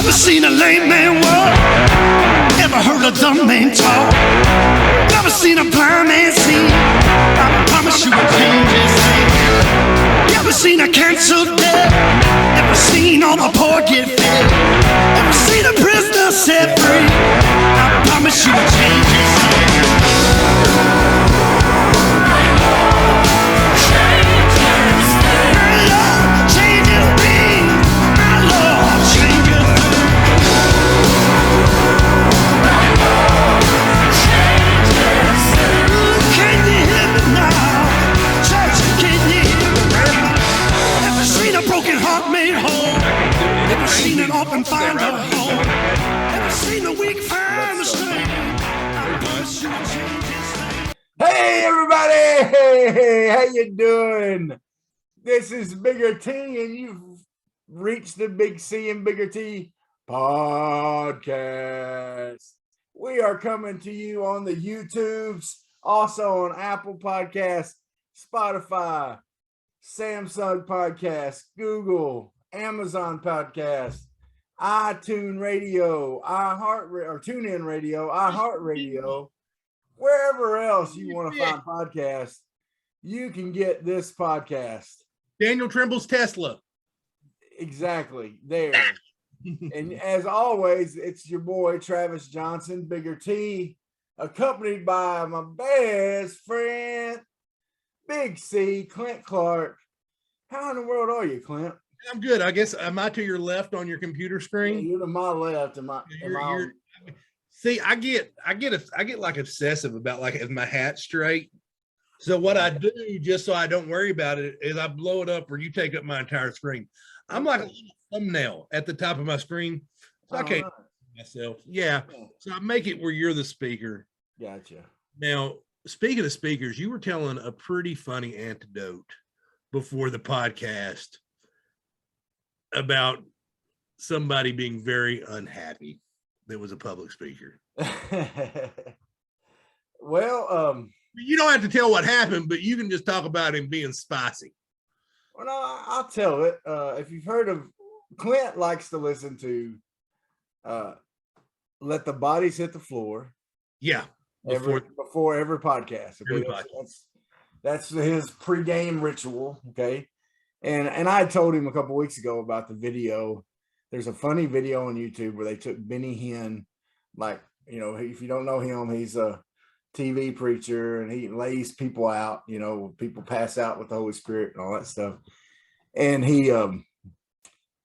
Never seen a lame man walk, never heard a dumb man talk, never seen a blind man see. I promise you will change his name. Never seen a canceled debt, never seen all the poor get fed, never seen a prisoner set free. I promise you will change his name. Seen an orphan find a home. Never seen a weak find the strength. I promise you will change his name. Hey everybody! Hey, how you doing? This is Bigger T, and you've reached the Big C and Bigger T podcast. We are coming to you on the YouTubes, also on Apple Podcasts, Spotify, Samsung Podcast, Google, Amazon Podcast, iTunes Radio, TuneIn Radio, iHeartRadio, wherever else you want to find podcasts, you can get this podcast. Daniel Trimble's Tesla. Exactly, there. And as always, it's your boy Travis Johnson, Bigger T, accompanied by my best friend, Big C, Clint Clark. How in the world are you, Clint? I'm good. I guess am I to your left on your computer screen? Yeah, you're to my left. See, I get like obsessive about like is my hat straight. So what I do, just so I don't worry about it, is I blow it up or you take up my entire screen. I'm like a little thumbnail at the top of my screen. So I can't myself. Yeah. So I make it where you're the speaker. Gotcha. Now, speaking of speakers, you were telling a pretty funny anecdote before the podcast about somebody being very unhappy that was a public speaker. Well, you don't have to tell what happened, but you can just talk about him being spicy. Well, no, I'll tell it. If you've heard of, Clint likes to listen to Let the Bodies Hit the Floor. Yeah. Before every podcast. Okay? That's his pregame ritual. Okay. And I told him a couple weeks ago about the video. There's a funny video on YouTube where they took Benny Hinn, like, you know, if you don't know him, he's a TV preacher and he lays people out, you know, people pass out with the Holy Spirit and all that stuff. And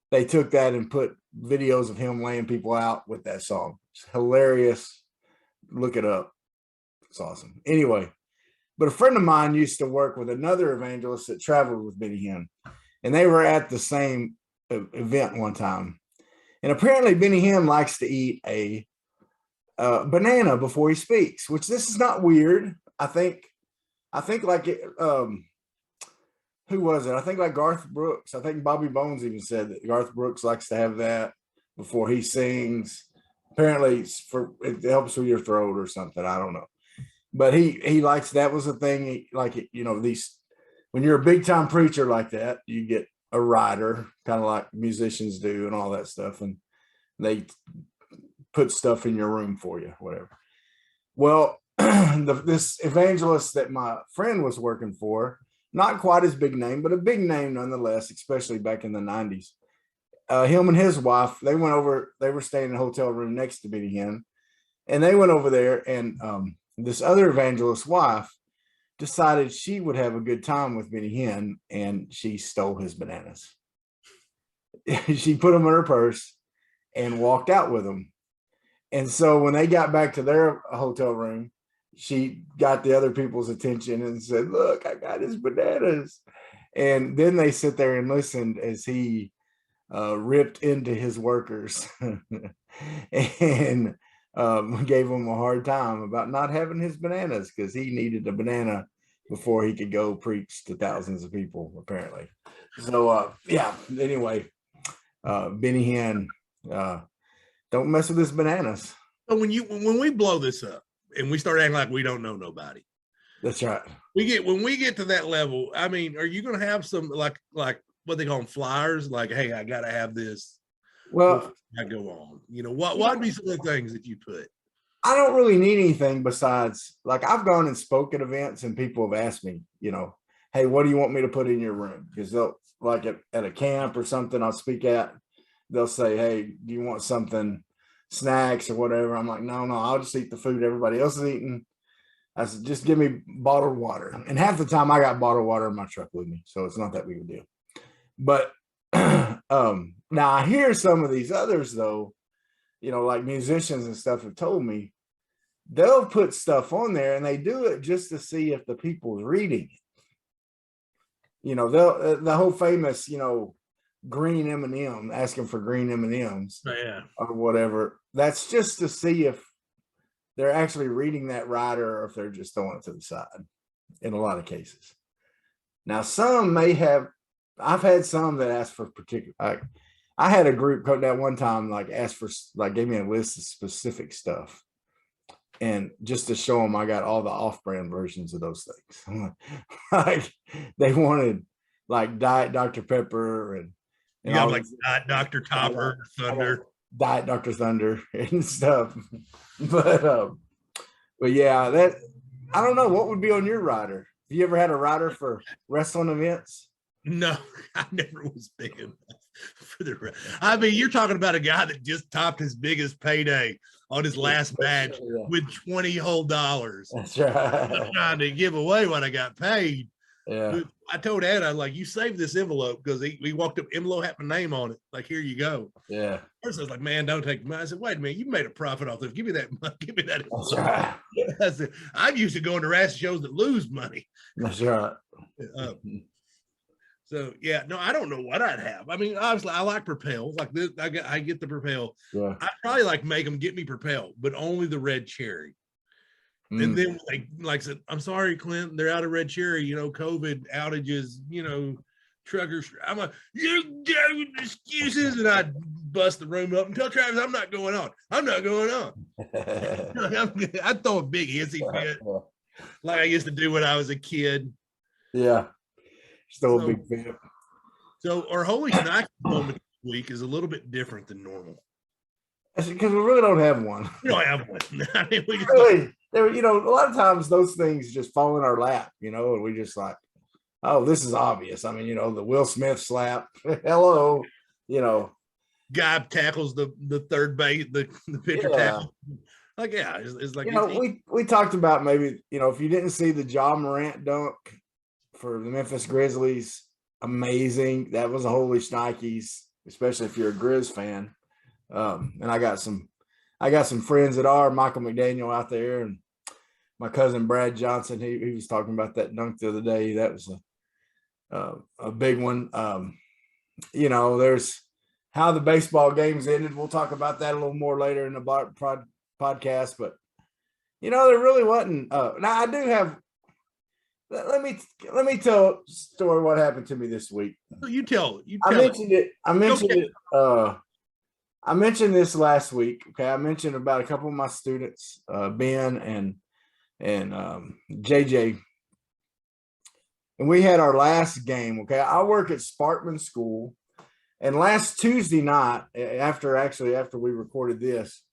they took that and put videos of him laying people out with that song. It's hilarious. Look it up. It's awesome. Anyway. But a friend of mine used to work with another evangelist that traveled with Benny Hinn, and they were at the same event one time. And apparently Benny Hinn likes to eat a banana before he speaks, which this is not weird. I think like it, who was it? I think like Garth Brooks. I think Bobby Bones even said that Garth Brooks likes to have that before he sings. Apparently it helps with your throat or something. I don't know. But he likes, that was a thing, like, you know, these, when you're a big time preacher like that, you get a rider, kind of like musicians do and all that stuff. And they put stuff in your room for you, whatever. Well, this evangelist that my friend was working for, not quite as big name, but a big name nonetheless, especially back in the 90s. Him and his wife, they were staying in a hotel room next to Benny Hinn. And they went over there, and this other evangelist's wife decided she would have a good time with Benny Hinn, and she stole his bananas. She put them in her purse and walked out with them. And so when they got back to their hotel room, she got the other people's attention and said, "Look, I got his bananas." And then they sit there and listened as he ripped into his workers and gave him a hard time about not having his bananas, because he needed a banana before he could go preach to thousands of people, apparently. So yeah, anyway, Benny Hinn, don't mess with his bananas. So when we blow this up and we start acting like we don't know nobody, that's right. When we get to that level, I mean, are you going to have some like what they call them, flyers? Like, hey, I got to have this. Well, I go on. What would be some of the things that you put? I don't really need anything besides, like, I've gone and spoke at events and people have asked me, hey, what do you want me to put in your room? Because they'll, like at a camp or something I'll speak at, they'll say, hey, do you want something, snacks or whatever? I'm like, no, I'll just eat the food everybody else is eating. I said, just give me bottled water. And half the time I got bottled water in my truck with me. So it's not that big a deal. But now I hear some of these others though, like musicians and stuff have told me, they'll put stuff on there and they do it just to see if the people's reading it. They'll the whole famous, green M&M, asking for green M&Ms or whatever. That's just to see if they're actually reading that rider or if they're just throwing it to the side in a lot of cases. Now, some may have, I've had some that asked for particular, I had a group that one time, asked for, gave me a list of specific stuff. And just to show them, I got all the off-brand versions of those things. They wanted Diet Dr. Pepper and you got Diet Dr. Topper, Thunder, Diet Dr. Thunder and stuff. But yeah, that, I don't know what would be on your rider. Have you ever had a rider for wrestling events? No, I never was big enough for the. I mean, you're talking about a guy that just topped his biggest payday on his last match with $20 whole. That's right. I'm trying to give away what I got paid. Yeah. I told Ed, I was like, you save this envelope, because we walked up, envelope had my name on it. Like, here you go. Yeah. First, I was like, man, don't take money. I said, wait a minute, you made a profit off this. Give me that money. Give me that. That's right. I said, I'm used to going to wrestling shows that lose money. That's right. So yeah, no, I don't know what I'd have. I mean, obviously, I like Propel. Like this, I get the Propel. Yeah. I'd probably make them get me Propel, but only the red cherry. And then I said, I'm sorry, Clint, they're out of red cherry. COVID outages. Truckers. I'm like, you excuses, and I bust the room up and tell Travis I'm not going on. I'm not going on. I'd throw a big hissy fit, like I used to do when I was a kid. Yeah. Still a big fan. So our Holy Snack moment this week is a little bit different than normal. Because we really don't have one. We don't have one. I mean, we just really, a lot of times those things just fall in our lap, and we just like, oh, this is obvious. I mean, the Will Smith slap. Hello, guy tackles the third base, the pitcher tackle. Like, yeah, it's like we talked about maybe, if you didn't see the Ja Morant dunk for the Memphis Grizzlies, amazing. That was a holy shnikes, especially if you're a Grizz fan. And I got some friends that are Michael McDaniel out there, and my cousin Brad Johnson. He was talking about that dunk the other day. That was a big one. There's how the baseball games ended. We'll talk about that a little more later in the podcast. But there really wasn't. Now I do have. Let me tell a story what happened to me this week. You tell I mentioned it. I mentioned this last week. Okay, I mentioned about a couple of my students, Ben and JJ, and we had our last game. Okay, I work at Sparkman School, and last Tuesday night, after we recorded this,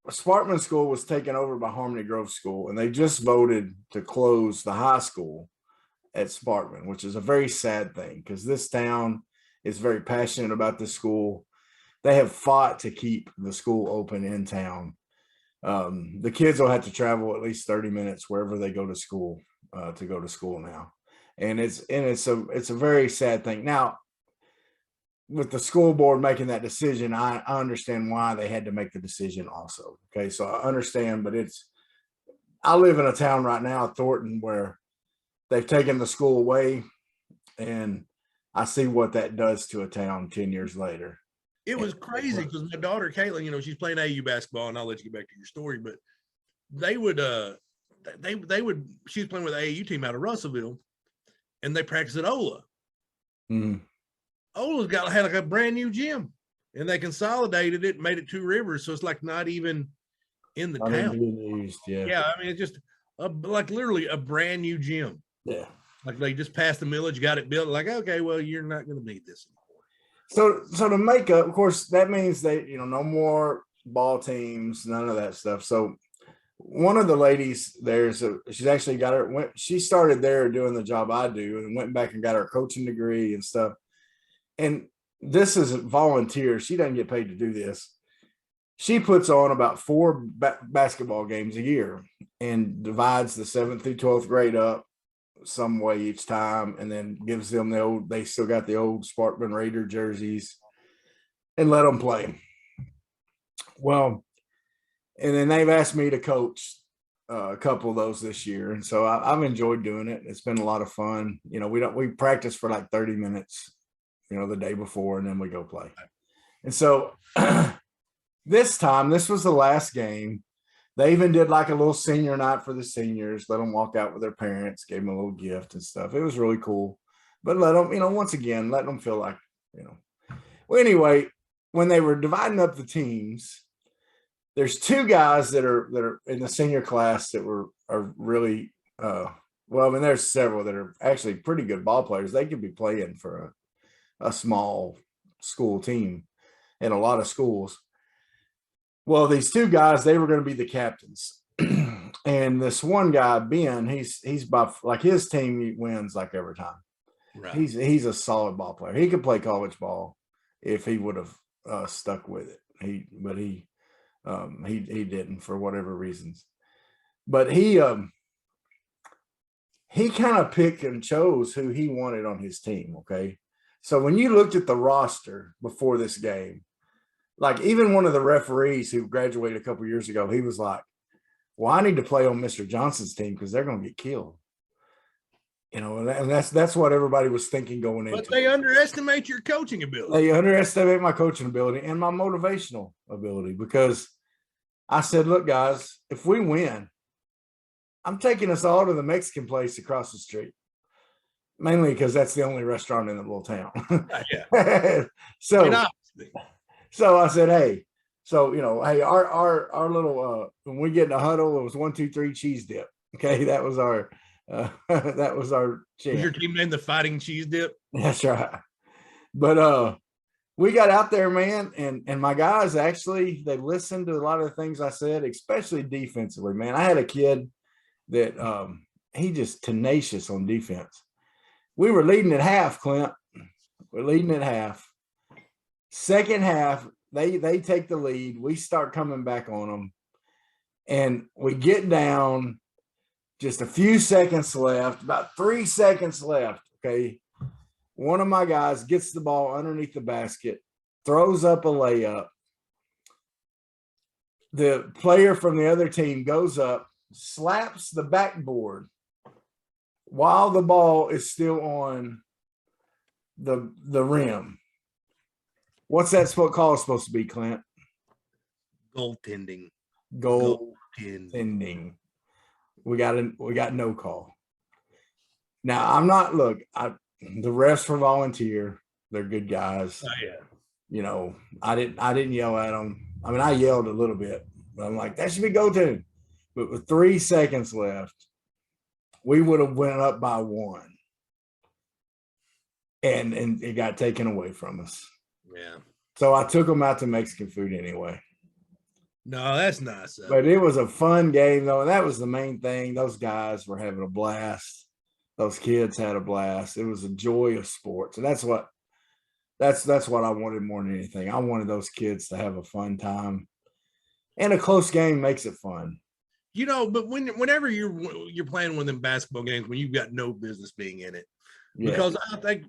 Sparkman School was taken over by Harmony Grove School, and they just voted to close the high school at Sparkman, which is a very sad thing because this town is very passionate about this school. They have fought to keep the school open in town. The kids will have to travel at least 30 minutes wherever they go to school now. And it's a very sad thing. Now, with the school board making that decision, I understand why they had to make the decision also. Okay, so I understand, but I live in a town right now, Thornton, where they've taken the school away, and I see what that does to a town 10 years later. It was crazy because my daughter Caitlin, she's playing AU basketball, and I'll let you get back to your story, but they would she was playing with the AAU team out of Russellville, and they practiced at Ola. Mm-hmm. Ola's had like a brand new gym, and they consolidated it and made it Two Rivers, so it's like not even in the town. Used, yeah. Yeah, I mean, it's just like literally a brand new gym. Yeah. Like they just passed the millage, got it built. Like, okay, well, you're not going to need this anymore. So to make up, of course, that means that, no more ball teams, none of that stuff. So one of the ladies she's actually she started there doing the job I do and went back and got her coaching degree and stuff. And this is volunteer. She doesn't get paid to do this. She puts on about 4 basketball games a year and divides the 7th through 12th grade up some way each time, and then gives them they still got the old Sparkman Raider jerseys and let them play. Well, and then they've asked me to coach a couple of those this year. And so I've enjoyed doing it. It's been a lot of fun. We practice for like 30 minutes, the day before, and then we go play. And so this was the last game. They even did like a little senior night for the seniors, let them walk out with their parents, gave them a little gift and stuff. It was really cool. But let them, once again, let them feel like, Well, anyway, when they were dividing up the teams, there's 2 guys that are in the senior class that are really there's several that are actually pretty good ball players. They could be playing for a small school team in a lot of schools. Well, these 2 guys, they were going to be the captains. And this one guy, Ben, he's by like his team wins like every time. Right. He's a solid ball player. He could play college ball if he would have stuck with it. He didn't for whatever reasons. But he kind of picked and chose who he wanted on his team. Okay. So when you looked at the roster before this game, like even one of the referees who graduated a couple years ago, he was like, well, I need to play on Mr. Johnson's team because they're going to get killed. And that's what everybody was thinking going into. But they underestimate your coaching ability. They underestimate my coaching ability and my motivational ability, because I said, look, guys, if we win, I'm taking us all to the Mexican place across the street. Mainly because that's the only restaurant in the little town. Yeah. So I said, hey, hey, our little when we get in a huddle, it was 1, 2, 3 cheese dip. Okay, that was our chant. Was your team named the Fighting Cheese Dip? That's right. But we got out there, man, and my guys actually, they listened to a lot of the things I said, especially defensively. Man, I had a kid that he just tenacious on defense. We were leading at half, Clint. We're leading at half. Second half, they take the lead. We start coming back on them. And we get down, just a few seconds left, about 3 seconds left, okay? One of my guys gets the ball underneath the basket, throws up a layup. The player from the other team goes up, slaps the backboard while the ball is still on the rim. What's that call supposed to be, Clint? Goaltending. Goaltending. We got no call. Now I'm not. The refs were volunteer. They're good guys. Oh yeah. I didn't yell at them. I mean, I yelled a little bit, but I'm like, that should be goaltending. But with 3 seconds left, we would have went up by 1, and it got taken away from us. Yeah. So I took them out to Mexican food anyway. No, that's nice. But it was a fun game, though, and that was the main thing. Those guys were having a blast. Those kids had a blast. It was a joy of sports, and that's what I wanted more than anything. I wanted those kids to have a fun time, and a close game makes it fun. But whenever you're playing one of them basketball games when you've got no business being in it, because I think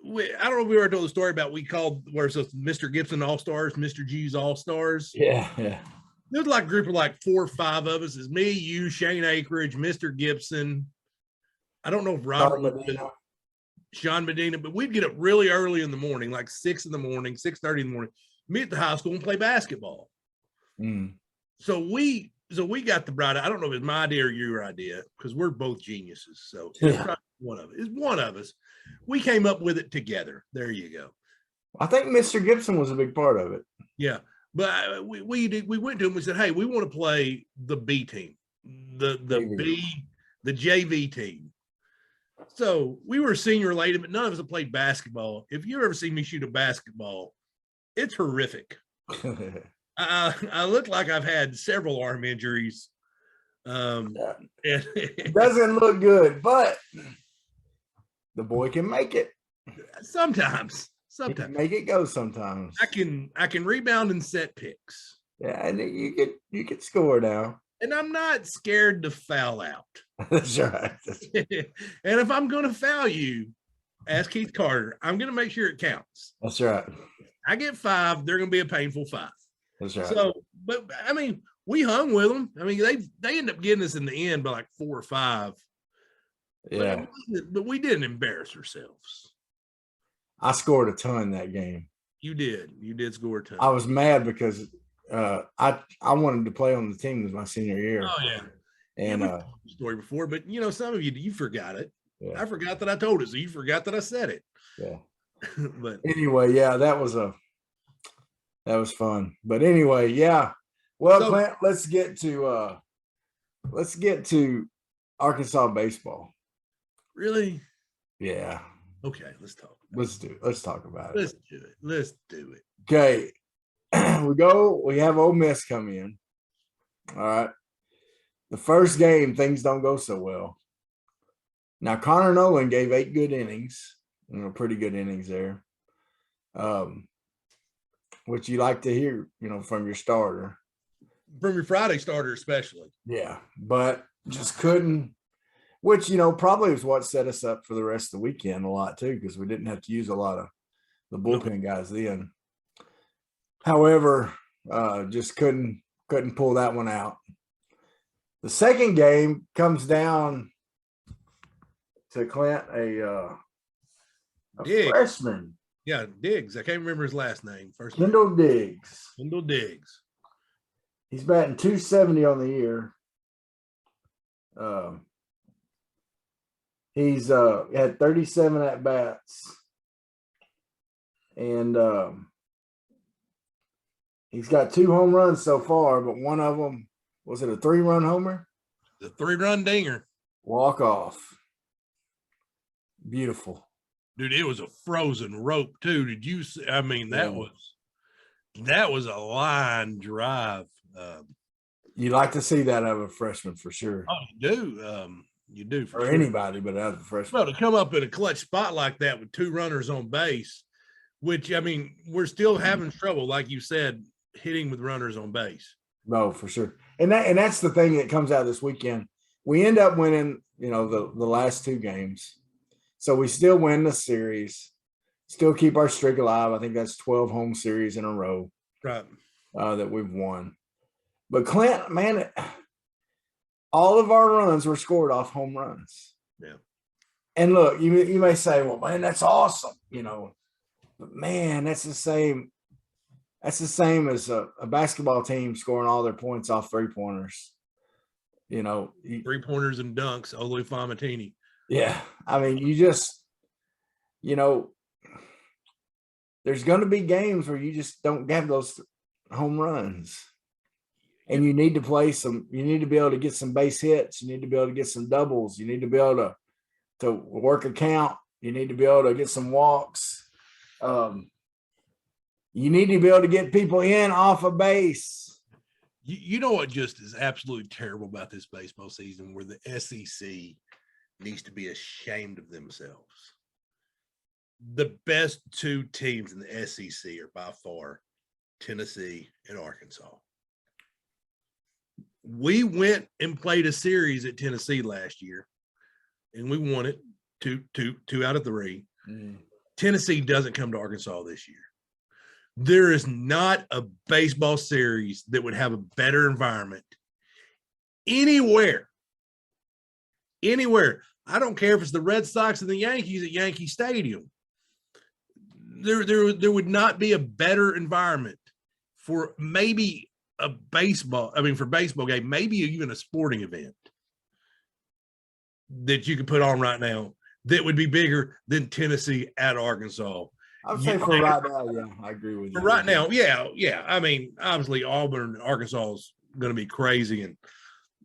I don't know if we ever told the story about we called where it's Mr. Gibson All-Stars, Mr. G's All-Stars. Yeah. There's like a group of like 4 or 5 of us. It's me, you, Shane Akridge, Mr. Gibson. I don't know if Robert, Sean Medina, but we'd get up really early in the morning, like 6 in the morning, 6:30 in the morning, meet at the high school and play basketball. So we got the bright. I don't know if it's my idea or your idea, because we're both geniuses. So it's one of us. We came up with it together. There you go. I think Mr. Gibson was a big part of it. Yeah, but we went to him. We said, hey, we want to play the B team, the JV team. So we were senior related, but none of us have played basketball. If you ever see me shoot a basketball, it's horrific. I look like I've had several arm injuries. It doesn't look good, but the boy can make it. Sometimes Make it go sometimes. I can rebound and set picks. Yeah, and you could score now. And I'm not scared to foul out. That's right. And if I'm going to foul you, ask Keith Carter, I'm going to make sure it counts. That's right. I get 5, they're going to be a painful 5. That's right. So, but I mean, we hung with them. I mean, they end up getting us in the end by like 4 or 5. Yeah. But we didn't embarrass ourselves. I scored a ton that game. You did score a ton. I was mad because I wanted to play on the team as my senior year. Oh yeah. And story before, but some of you forgot it. Yeah. I forgot that I told it, so you forgot that I said it. Yeah. But anyway, yeah, that was fun. But anyway, yeah. Well, so, Clint, let's get to Arkansas baseball. Really? Yeah. Okay, let's talk. Let's talk about it. Let's do it. Okay. We have Ole Miss come in. All right. The first game, things don't go so well. Now, Connor Nolan gave 8 good innings, pretty good innings there. Which you like to hear, from your starter. From your Friday starter, especially. Yeah, but just couldn't, which, probably was what set us up for the rest of the weekend a lot too, because we didn't have to use a lot of the bullpen guys then. However, just couldn't pull that one out. The second game comes down to Clint, a freshman. Yeah, Diggs. I can't remember his last name. Kendall Diggs. Kendall Diggs. He's batting .270 on the year. He's had 37 at bats, and he's got 2 home runs so far, but one of them, was it a 3-run homer? The 3-run dinger. Walk off. Beautiful. Dude, it was a frozen rope too. Did you see? I mean, that was a line drive. You like to see that out of a freshman for sure. Oh, you do. You do for or sure. Anybody, but as a freshman. Well, to come up in a clutch spot like that with 2 runners on base, which, I mean, we're still having trouble, like you said, hitting with runners on base. No, for sure. And that's the thing that comes out this weekend. We end up winning, the last 2 games. So we still win the series, still keep our streak alive. I think that's 12 home series in a row. Right. That we've won. But Clint, man, all of our runs were scored off home runs. Yeah. And look, you may say, well, man, that's awesome, but man, that's the same as a basketball team scoring all their points off 3-pointers. 3-pointers and dunks, Ole Famatini. Yeah. I mean, you just, there's going to be games where you just don't have those home runs. And you need to you need to be able to get some base hits. You need to be able to get some doubles. You need to be able to work a count. You need to be able to get some walks. You need to be able to get people in off of base. You know what just is absolutely terrible about this baseball season, where the SEC needs to be ashamed of themselves. The best 2 teams in the SEC are by far Tennessee and Arkansas. We went and played a series at Tennessee last year, and we won it 2 out of 3. Mm. Tennessee doesn't come to Arkansas this year. There is not a baseball series that would have a better environment anywhere. I don't care if it's the Red Sox and the Yankees at Yankee Stadium. There would not be a better environment for maybe for baseball game, maybe even a sporting event that you could put on right now that would be bigger than Tennessee at Arkansas. I would say for right now, yeah, I agree with you. For right now, yeah. I mean, obviously Auburn, Arkansas is going to be crazy, and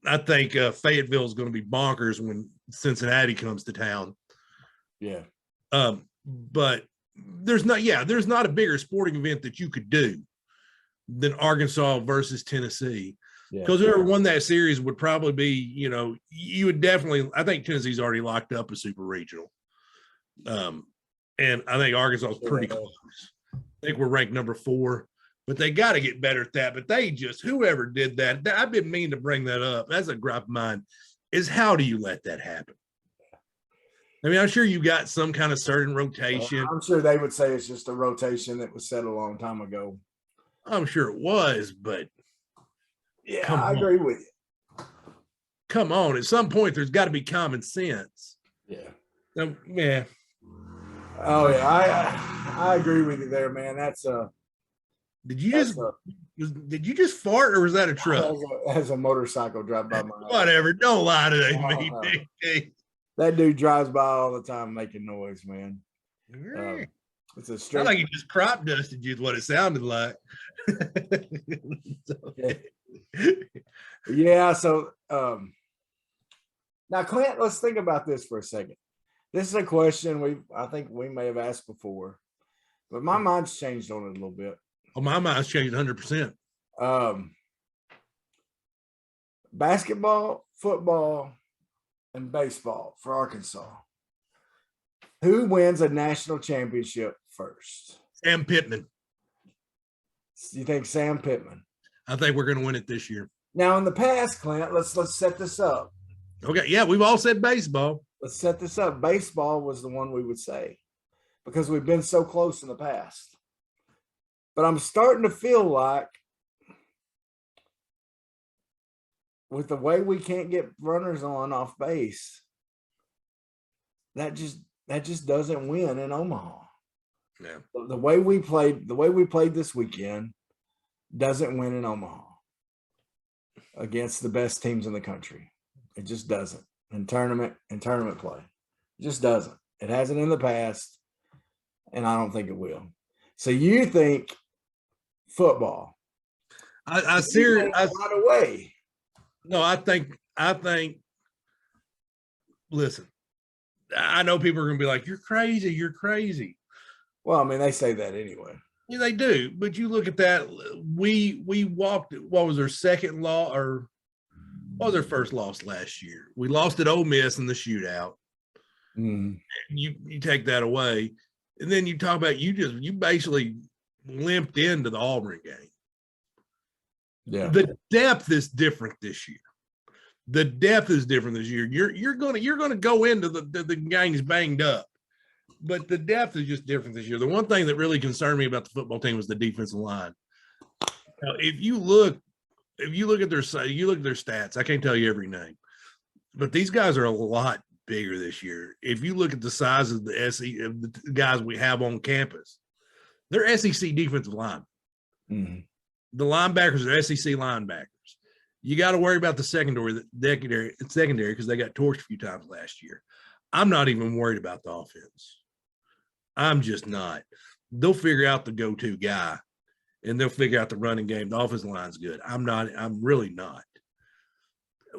I think Fayetteville is going to be bonkers when Cincinnati comes to town. Yeah. But there's not a bigger sporting event that you could do than Arkansas versus Tennessee. Because whoever won that series would probably be, you would definitely, I think Tennessee's already locked up a super regional. And I think Arkansas is pretty close. I think we're ranked number 4, but they got to get better at that. But whoever did that, I've been meaning to bring that up. That's a gripe of mine, is how do you let that happen? I mean, I'm sure you got some kind of certain rotation. I'm sure they would say it's just a rotation that was set a long time ago. I'm sure it was, but yeah, I agree with you. Come on, at some point there's got to be common sense. Yeah. Yeah. Oh yeah, I agree with you there, man. That's Did you just fart, or was that a truck? As a motorcycle drive by my house. Whatever. Don't lie to me. That dude drives by all the time making noise, man. It's a straight. Not like he just crop dusted you, is what it sounded like. Yeah. So now, Clint, let's think about this for a second. This is a question I think we may have asked before, but my mind's changed on it a little bit. Oh, my mind's changed 100%. Basketball, football, and baseball for Arkansas. Who wins a national championship first? Sam Pittman. You think Sam Pittman? I think we're going to win it this year. Now, in the past, Clint, let's set this up. Okay, yeah, we've all said baseball. Let's set this up. Baseball was the one we would say because we've been so close in the past. But I'm starting to feel like with the way we can't get runners on off base, that just doesn't win in Omaha. Yeah. The way we played this weekend doesn't win in Omaha against the best teams in the country. It just doesn't. In tournament play. It just doesn't. It hasn't in the past, and I don't think it will. So you think football? I seriously right away. No, I think. Listen, I know people are going to be like, "You're crazy. You're crazy." Well, I mean, they say that anyway. Yeah, they do. But you look at that. We walked. What was our second loss, or what was our first loss last year? We lost at Ole Miss in the shootout. Mm. You take that away, and then you talk about you basically limped into the Auburn game. Yeah. The depth is different this year. You're gonna go into the games banged up, but the depth is just different this year. The one thing that really concerned me about the football team was the defensive line. Now, if you look at their stats, I can't tell you every name, but these guys are a lot bigger this year. If you look at the size of the guys we have on campus, they're SEC defensive line. Mm-hmm. The linebackers are SEC linebackers. You got to worry about the secondary because they got torched a few times last year. I'm not even worried about the offense. I'm just not. They'll figure out the go-to guy, and they'll figure out the running game. The offensive line's good. I'm really not.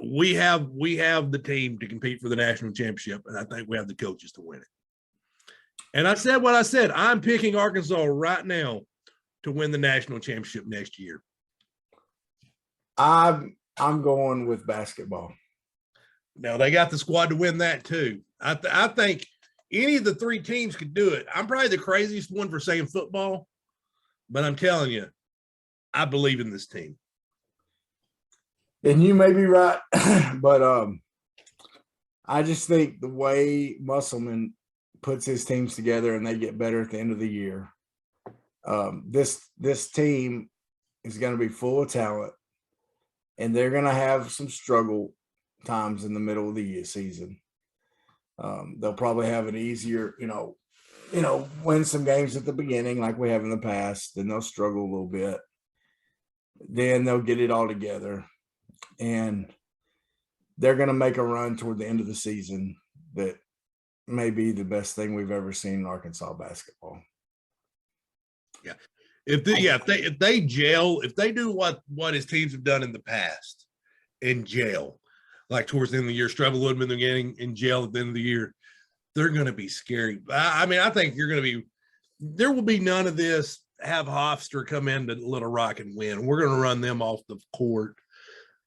We have the team to compete for the national championship, and I think we have the coaches to win it. And I said what I said. I'm picking Arkansas right now to win the national championship next year. I'm going with basketball. Now they got the squad to win that too. I think any of the 3 teams could do it. I'm probably the craziest one for saying football, but I'm telling you, I believe in this team. And you may be right, but I just think the way Musselman puts his teams together and they get better at the end of the year, this team is going to be full of talent, and they're going to have some struggle times in the middle of the season. They'll probably have an easier, win some games at the beginning like we have in the past. Then they'll struggle a little bit. Then they'll get it all together, and they're going to make a run toward the end of the season that may be the best thing we've ever seen in Arkansas basketball. Yeah. If they gel, if they do what his teams have done in the past and gel, like towards the end of the year, struggle a little bit in the beginning and gel at the end of the year, they're going to be scary. I mean, I think there will be none of this. Have Hofstra come into Little Rock and win. We're going to run them off the court.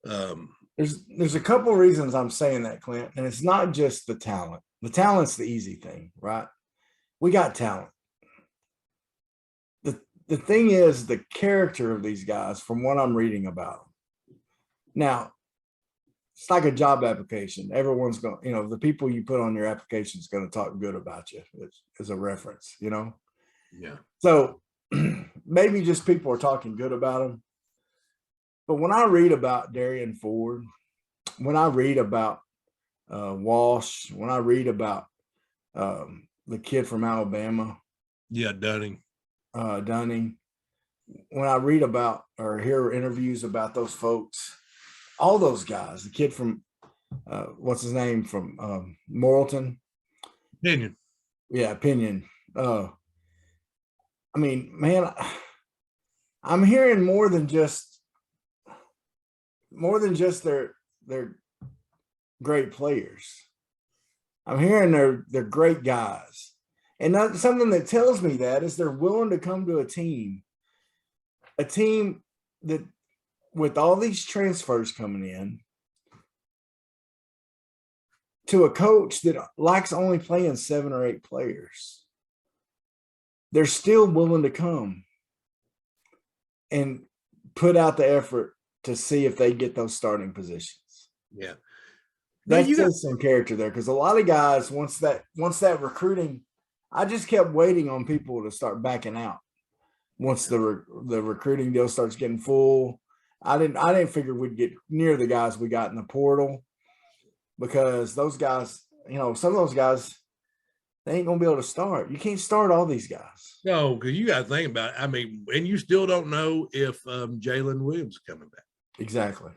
There's a couple of reasons I'm saying that, Clint, and it's not just the talent. The talent's the easy thing, right? We got talent. The thing is the character of these guys from what I'm reading about them. Now, it's like a job application. Everyone's going, the people you put on your application is going to talk good about you as a reference, Yeah. So maybe just people are talking good about them. But when I read about Darian Ford, when I read about Walsh, when I read about the kid from Alabama. Yeah, Dunning. When I read about or hear interviews about those folks, all those guys, the kid from what's his name from Morrilton, Pinion. Yeah, Pinion. I mean, man, I'm hearing more than just their great players. I'm hearing they're great guys. And something that tells me that is they're willing to come to a team that with all these transfers coming in to a coach that likes only playing 7 or 8 players. They're still willing to come and put out the effort to see if they get those starting positions. Yeah. That says some character there, because a lot of guys, once that recruiting, I just kept waiting on people to start backing out. Once the recruiting deal starts getting full, I didn't figure we'd get near the guys we got in the portal, because those guys, some of those guys, they ain't gonna be able to start. You can't start all these guys. No, because you got to think about it. I mean, and you still don't know if Jalen Williams is coming back. Exactly.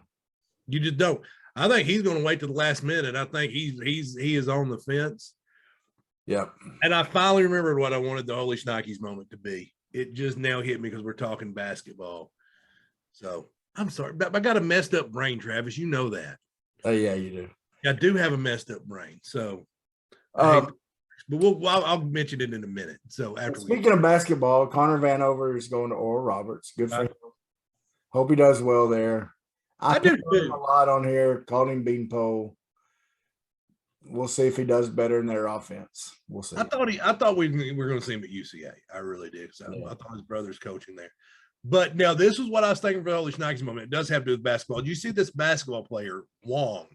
You just don't. I think he's going to wait to the last minute. I think he is on the fence. Yep. And I finally remembered what I wanted the Holy Schnikes moment to be. It just now hit me because we're talking basketball. So I'm sorry, but I got a messed up brain, Travis. You know that. Oh yeah, you do. I do have a messed up brain. So, but I'll mention it in a minute. So after speaking of basketball, Connor Vanover is going to Oral Roberts. Good for him. Hope he does well there. I do him a lot on here. Called him Beanpole. We'll see if he does better in their offense. We'll see. I thought we were going to see him at UCA. I really did. So I thought his brother's coaching there. But now this is what I was thinking for the Holy Schnikes moment. It does have to do with basketball. Did you see this basketball player, Wong?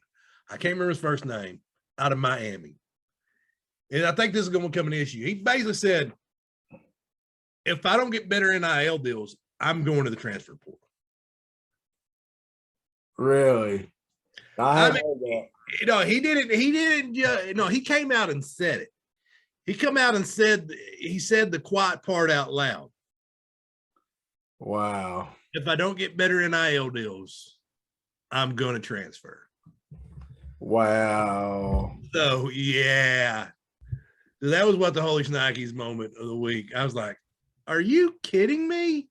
I can't remember his first name, out of Miami. And I think this is going to become an issue. He basically said, if I don't get better NIL deals, I'm going to the transfer portal. Really? I mean, that. He didn't. No, he came out and said it. He come out and said the quiet part out loud. Wow. If I don't get better NIL deals, I'm going to transfer. Wow. So, yeah. That was what the Holy Schnikes moment of the week. I was like, are you kidding me?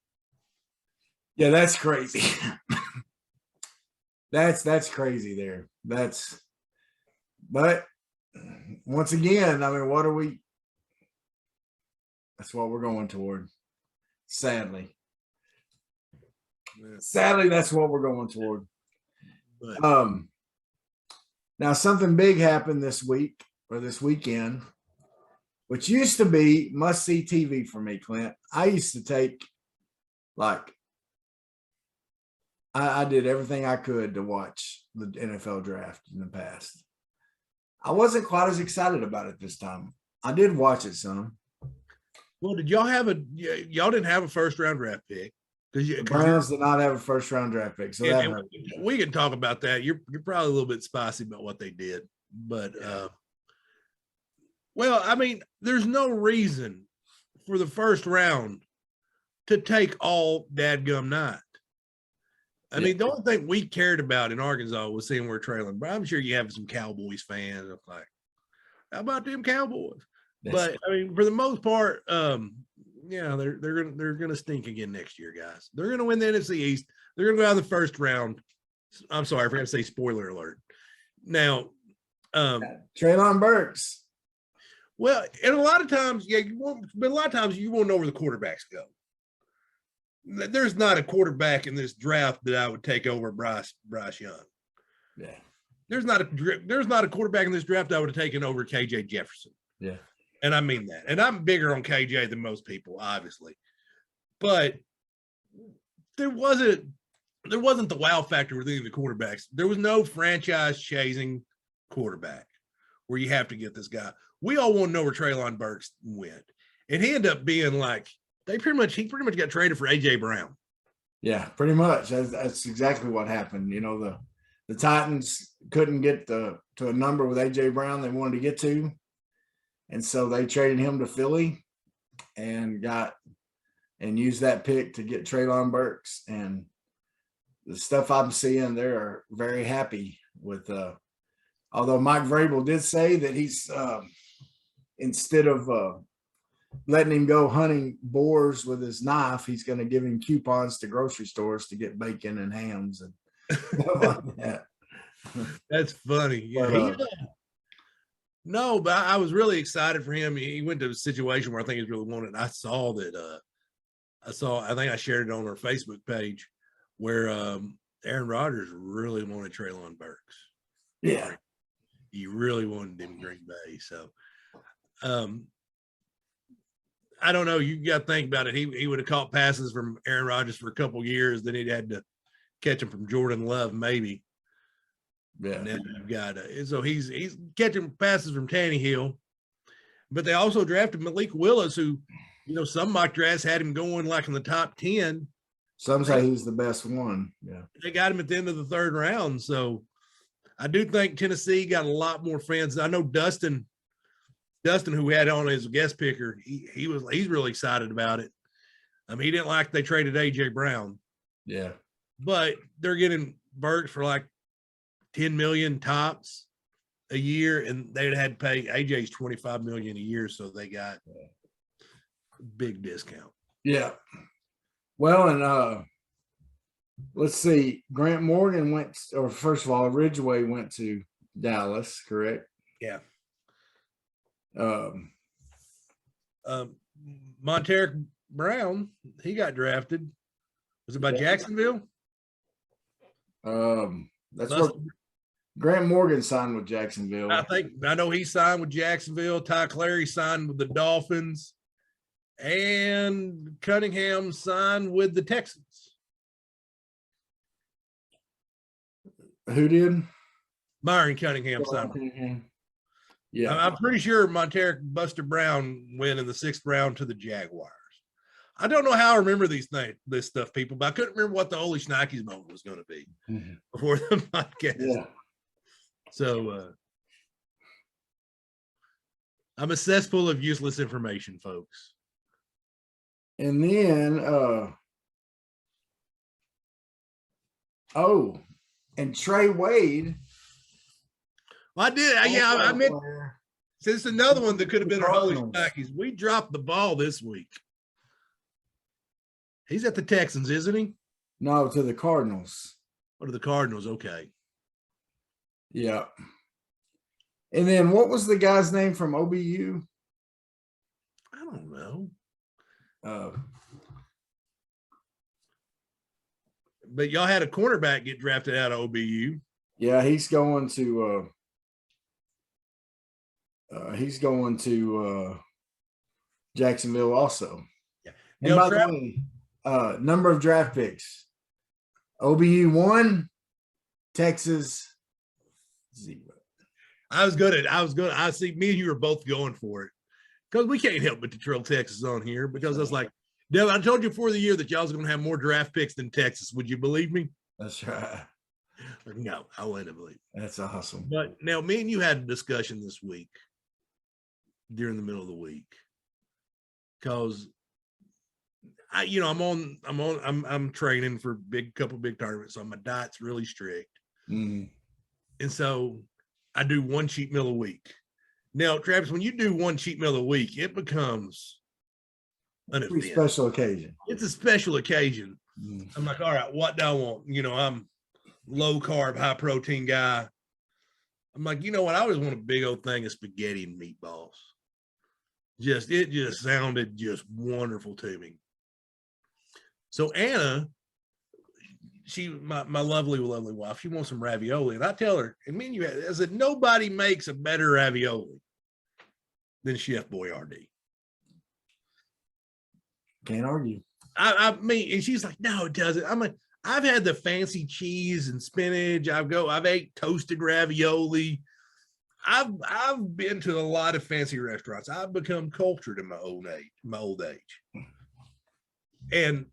Yeah, that's crazy. That's crazy there. But once again, I mean, that's what we're going toward. Sadly. Sadly, that's what we're going toward. But, now something big happened this week or this weekend, which used to be must-see TV for me, Clint. I used to take, I did everything I could to watch the NFL draft in the past. I wasn't quite as excited about it this time. I did watch it some. Well, did y'all y'all didn't have a first-round draft pick? The Browns did not have a first-round draft pick, so we can talk about that. You're probably a little bit spicy about what they did, but well, I mean, there's no reason for the first round to take all dadgum night. I mean, the only thing we cared about in Arkansas was seeing we're trailing, but I'm sure you have some Cowboys fans. I'm like, how about them Cowboys? But I mean, for the most part, they're gonna stink again next year, guys. They're gonna win the NFC East. They're gonna go out in the first round. I'm sorry, I forgot to say spoiler alert. Now, Treylon Burks. Well, and a lot of times, yeah, but a lot of times you won't know where the quarterbacks go. There's not a quarterback in this draft that I would take over Bryce Young. Yeah. There's not a quarterback in this draft I would have taken over KJ Jefferson. Yeah. And I mean that. And I'm bigger on KJ than most people, obviously. But there wasn't the wow factor with any of the quarterbacks. There was no franchise chasing quarterback where you have to get this guy. We all want to know where Treylon Burks went. And he ended up being like, he pretty much got traded for AJ Brown. Yeah, pretty much. That's exactly what happened. You know, the Titans couldn't get to a number with AJ Brown they wanted to get to. And so they traded him to Philly and used that pick to get Treylon Burks. And the stuff I'm seeing, they're very happy with. Although Mike Vrabel did say that he's instead of letting him go hunting boars with his knife, he's going to give him coupons to grocery stores to get bacon and hams and stuff like that. That's funny. Yeah. No, but I was really excited for him. He went to a situation where I think he's really wanted. I saw that. I think I shared it on our Facebook page where Aaron Rodgers really wanted Treylon Burks. Yeah, he really wanted him in Green Bay. So, I don't know. You got to think about it. He would have caught passes from Aaron Rodgers for a couple years. Then he'd had to catch him from Jordan Love, maybe. Yeah. And then you've got so he's catching passes from Tannehill, but they also drafted Malik Willis, who, you know, some mock drafts had him going like in the top 10. Some say he's the best one. Yeah. They got him at the end of the third round. So I do think Tennessee got a lot more fans. I know Dustin, who we had on as a guest picker, he's really excited about it. He didn't like they traded AJ Brown. Yeah. But they're getting Burks for like $10 million tops a year, and they'd had to pay AJ's $25 million a year, so they got a big discount. Yeah. Well, and let's see. Grant Morgan first of all, Ridgeway went to Dallas, correct? Yeah. Monteric Brown, he got drafted. Was it by Jacksonville? That's what Grant Morgan signed with Jacksonville. I know he signed with Jacksonville. Ty Clary signed with the Dolphins, and Cunningham signed with the Texans. Who did? Myron Cunningham signed. Cunningham. Yeah, I'm pretty sure Monteric Buster Brown went in the 6th round to the Jaguars. I don't know how I remember this stuff, people, but I couldn't remember what the Ole Schneikes moment was going to be before the podcast. Yeah. So I'm a cesspool of useless information, folks. And then, and Trey Wade. Well, I did. I meant. So it's another one that could have been our Ole Schneikes. We dropped the ball this week. He's at the Texans, isn't he? No, to the Cardinals. Oh, to the Cardinals. Okay. Yeah. And then what was the guy's name from OBU? I don't know. But y'all had a cornerback get drafted out of OBU. Yeah, he's going to Jacksonville also. Yeah. And by the way, number of draft picks. OBU 1, Texas 0. I see me and you are both going for it. Because we can't help but to trail Texas on here, because I was like, Devin, I told you before the year that y'all was going to have more draft picks than Texas. Would you believe me? That's right. No, I wouldn't believe. That's awesome. But now me and you had a discussion this week during the middle of the week, because I'm training for couple big tournaments, so my diet's really strict. Mm-hmm. And so I do 1 cheat meal a week. Now, Travis, when you do 1 cheat meal a week, it becomes an event. Special occasion. It's a special occasion. Mm-hmm. I'm like, all right, what do I want? I'm low carb, high protein guy. I'm like, you know what? I always want a big old thing of spaghetti and meatballs. it just sounded just wonderful to me. So Anna, my lovely wife, she wants some ravioli, and I tell her, and me and you, I said, nobody makes a better ravioli than Chef Boyardee. Can't argue. I mean, and she's like, no, it doesn't. I'm like, I've had the fancy cheese and spinach. I've ate toasted ravioli. I've been to a lot of fancy restaurants. I've become cultured in my old age. And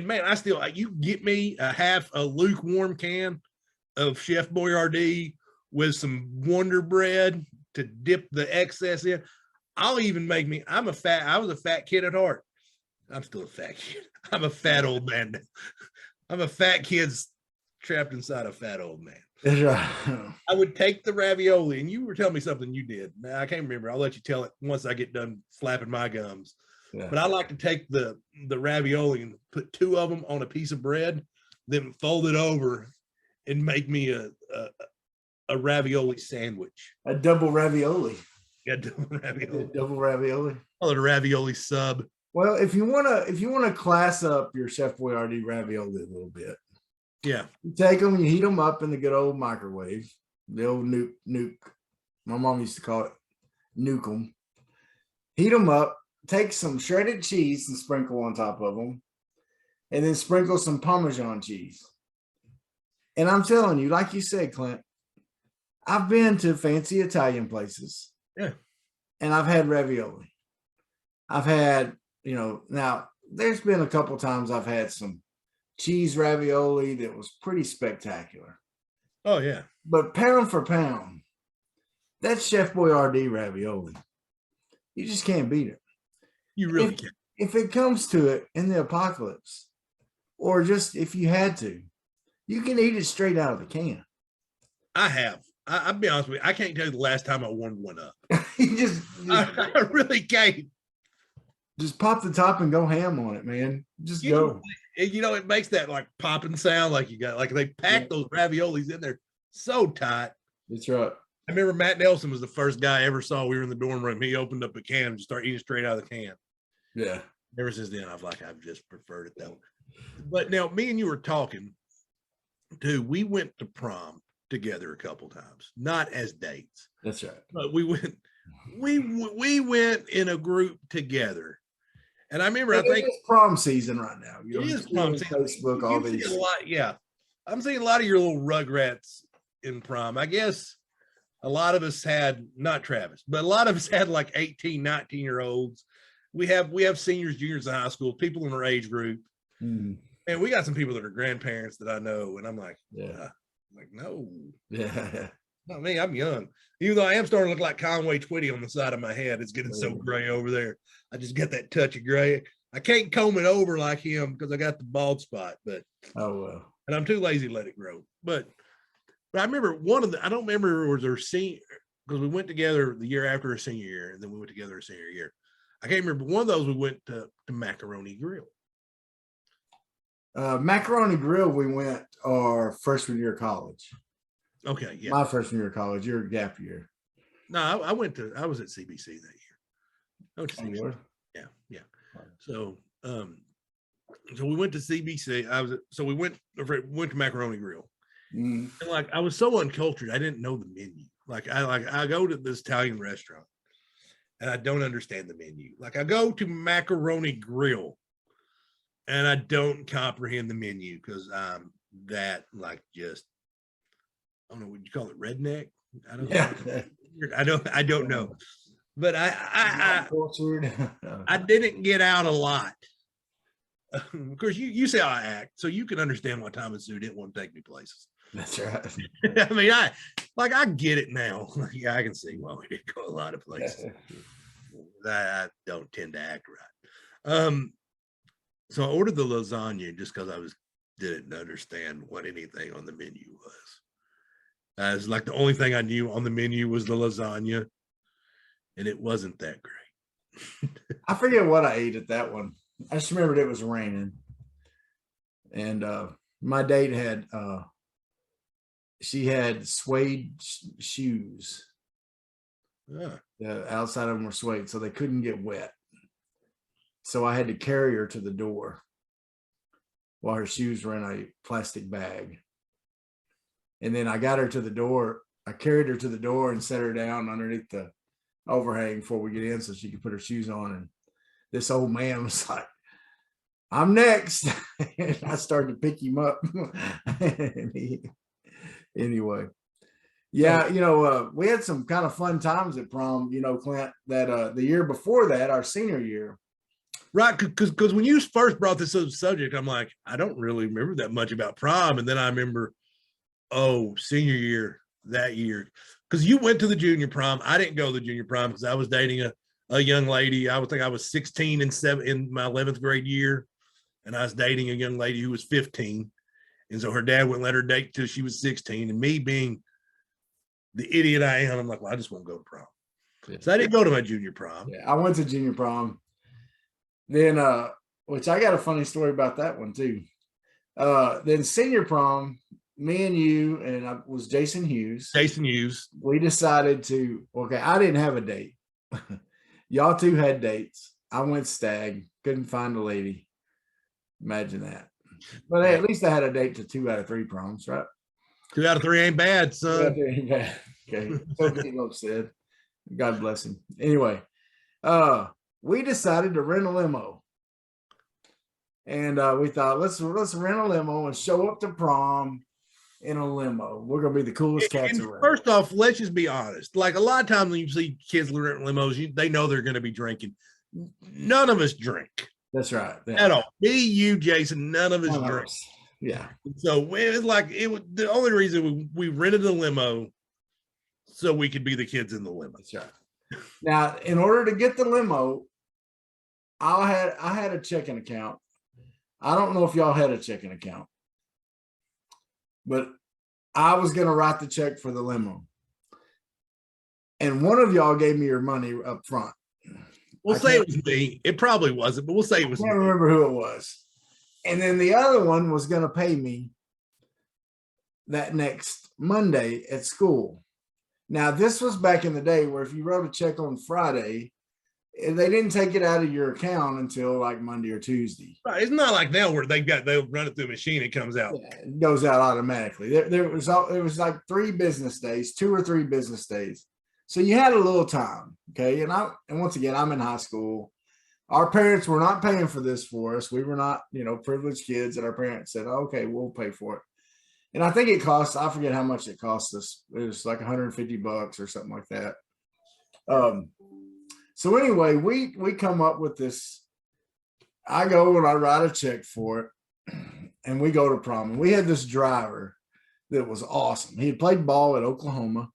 man, I still, you get me a lukewarm can of Chef Boyardee with some Wonder Bread to dip the excess in. I'll even make me, I was a fat kid at heart. I'm still a fat kid. I'm a fat old man. I'm a fat kid trapped inside a fat old man. That's right. I would take the ravioli, and you were telling me something you did. Now, I can't remember. I'll let you tell it once I get done flapping my gums. Yeah. But I like to take the ravioli and put 2 of them on a piece of bread, then fold it over and make me a ravioli sandwich. A double ravioli. Yeah, double ravioli. Double ravioli. Call it a ravioli sub. Well, if you wanna class up your Chef Boyardee ravioli a little bit, yeah, you take them, you heat them up in the good old microwave, the old nuke. My mom used to call it nuke them. Heat them up. Take some shredded cheese and sprinkle on top of them, and then sprinkle some Parmesan cheese. And I'm telling you, like you said, Clint, I've been to fancy Italian places. Yeah, and I've had ravioli. I've had, now there's been a couple times I've had some cheese ravioli that was pretty spectacular. Oh yeah. But pound for pound, that's Chef Boyardee ravioli. You just can't beat it. You really can't. If it comes to it in the apocalypse, or just if you had to, you can eat it straight out of the can. I have. I'll be honest with you. I can't tell you the last time I warmed one up. you I really can't. Just pop the top and go ham on it, man. Just go. It makes that like popping sound, like you got, like they packed those raviolis in there so tight. That's right. I remember Matt Nelson was the first guy I ever saw. We were in the dorm room. He opened up a can and just started eating straight out of the can. Yeah. Ever since then, I've just preferred it that way. But now, me and you were talking too. We went to prom together a couple times, not as dates. That's right. But we went in a group together. And I remember, I think it's prom season right now. It is prom season. Facebook, all these. A lot, yeah. I'm seeing a lot of your little rugrats in prom. I guess a lot of us had, not Travis, but a lot of us had like 18, 19-year-olds. We have seniors, juniors in high school, people in our age group. Mm. And we got some people that are grandparents that I know. And I'm like, no. Yeah. Not me, I'm young. Even though I am starting to look like Conway Twitty on the side of my head. It's getting so gray over there. I just got that touch of gray. I can't comb it over like him because I got the bald spot, but and I'm too lazy to let it grow. But I remember I don't remember, was our senior, because we went together the year after our senior year, and then we went together our senior year. I can't remember, one of those we went to Macaroni Grill. Macaroni Grill, we went our freshman year of college. Okay, yeah. My freshman year of college, your gap year. No, I was at CBC that year. I went to CBC. Yeah. So we went to CBC. We went to Macaroni Grill. Mm. And like, I was so uncultured, I didn't know the menu. Like I go to this Italian restaurant and I don't understand the menu. Like I go to Macaroni Grill and I don't comprehend the menu because I'm that like just, I don't know, would you call it redneck? I don't know. I don't know. But I didn't get out a lot. Of course, you say I act, so you can understand why Thomas Sue didn't want to take me places. That's right. I mean, I get it now. Yeah, I can see why we didn't go a lot of places. I don't tend to act right. So I ordered the lasagna just because didn't understand what anything on the menu was. It's like the only thing I knew on the menu was the lasagna, and it wasn't that great. I forget what I ate at that one. I just remembered it was raining, and my date had she had suede shoes The outside of them were suede, so they couldn't get wet. So I had to carry her to the door while her shoes were in a plastic bag. And then I got her to the door. I carried her to the door and set her down underneath the overhang before we get in so she could put her shoes on. And this old man was like, I'm next. And I started to pick him up. Anyway. Yeah, we had some kind of fun times at prom, Clint, that the year before that, our senior year. Right, because when you first brought this subject, I'm like, I don't really remember that much about prom. And then I remember, senior year, that year. Because you went to the junior prom. I didn't go to the junior prom because I was dating a young lady. I would think I was 16 in my 11th grade year. And I was dating a young lady who was 15. And so her dad wouldn't let her date till she was 16. And me being the idiot I am, I'm like, well, I just won't go to prom. Yeah. So I didn't go to my junior prom. Yeah, I went to junior prom. Then, which I got a funny story about that one too. Then senior prom, me and you, and I was Jason Hughes. We decided to, I didn't have a date. Y'all two had dates. I went stag, couldn't find a lady. Imagine that. But hey, at least I had a date to 2 out of 3 proms, right? 2 out of 3 ain't bad, son. 2 out of 3 ain't bad. Okay. So Meatloaf said. God bless him. Anyway, we decided to rent a limo. And we thought, let's rent a limo and show up to prom in a limo. We're gonna be the coolest cats around. First off, let's just be honest. Like a lot of times when you see kids rent limos, they know they're gonna be drinking. None of us drink. That's right. Yeah. At all. Me, you, Jason, none of us drink. Yeah. So it was the only reason we rented a limo so we could be the kids in the limo. That's right. Now, in order to get the limo, I had a checking account. I don't know if y'all had a checking account, but I was going to write the check for the limo. And one of y'all gave me your money up front. We'll say it was me. It probably wasn't, but we'll say it was me. I can't remember who it was. And then the other one was going to pay me that next Monday at school. Now, this was back in the day where if you wrote a check on Friday, they didn't take it out of your account until like Monday or Tuesday. Right. It's not like now where they'll run it through a machine. It comes out. Yeah, it goes out automatically. There was like 3 business days, 2 or 3 business days. So you had a little time. Okay. And once again, I'm in high school. Our parents were not paying for this for us. We were not, privileged kids, and our parents said, okay, we'll pay for it. And I think it cost, I forget how much it cost us. It was like $150 or something like that. So anyway, we come up with this. I go and I write a check for it, and we go to prom. And we had this driver that was awesome. He had played ball at Oklahoma,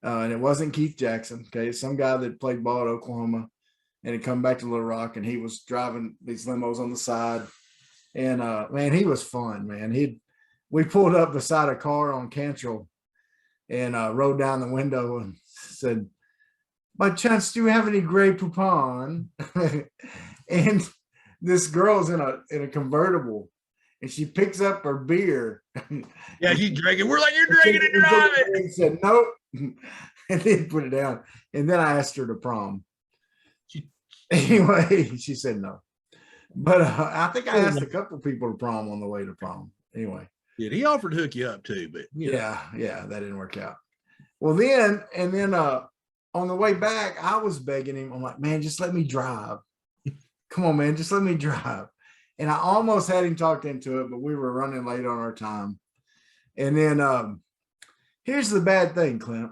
and it wasn't Keith Jackson. Okay, some guy that played ball at Oklahoma, and he come back to Little Rock, and he was driving these limos on the side. And man, he was fun, man. We pulled up beside a car on Cantrell and rolled down the window and said, by chance, do you have any Grey Poupon? And this girl's in a convertible, and she picks up her beer. Yeah, she's drinking. We're like, you're drinking and driving. And said, nope. And then put it down. And then I asked her to prom. Anyway, she said no. But I think I asked a couple of people to prom on the way to prom. Anyway. Yeah, he offered to hook you up too, but yeah, that didn't work out. Well, then on the way back, I was begging him. I'm like, man, just let me drive. Come on, man, just let me drive. And I almost had him talked into it, but we were running late on our time. And then here's the bad thing, Clint.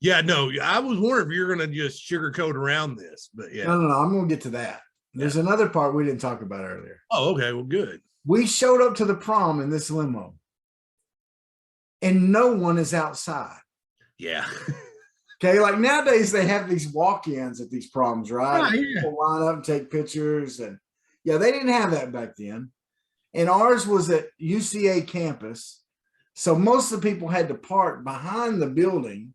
Yeah, no, I was wondering if you're going to just sugarcoat around this, but yeah. No, I'm going to get to that. There's another part we didn't talk about earlier. Oh, okay. Well, good. We showed up to the prom in this limo, and no one is outside. Yeah. Okay, like nowadays they have these walk-ins at these proms, right? Yeah. People line up and take pictures, and yeah, they didn't have that back then. And ours was at UCA campus, so most of the people had to park behind the building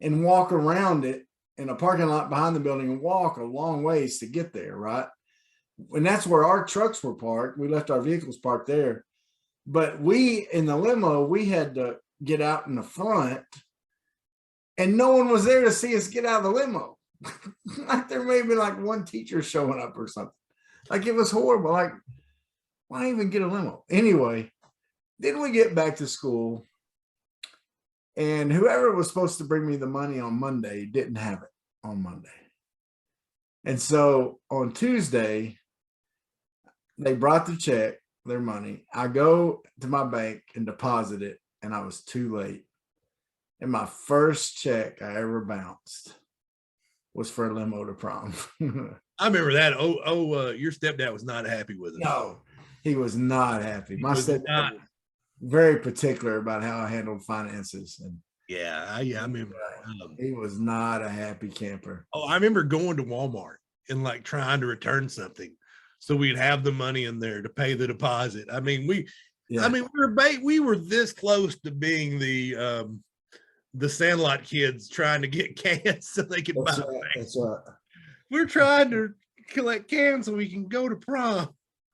and walk around it in a parking lot behind the building and walk a long ways to get there, right? And that's where our trucks were parked. We left our vehicles parked there. But we, in the limo, we had to get out in the front and no one was there to see us get out of the limo. Like there may have been like one teacher showing up or something. Like it was horrible. Like, why even get a limo? Anyway, then we get back to school, and whoever was supposed to bring me the money on Monday didn't have it on Monday. And so on Tuesday, they brought the check, their money. I go to my bank and deposit it, and I was too late. And my first check I ever bounced was for a limo to prom. I remember that. Your stepdad was not happy with us. No, he was not happy. My stepdad was very particular about how I handled finances. And I remember. He was not a happy camper. Oh, I remember going to Walmart and like trying to return something, so we'd have the money in there to pay the deposit. I mean, we were this close to being the Sandlot kids trying to get cans so they could buy. That's right. We're trying to collect cans so we can go to prom.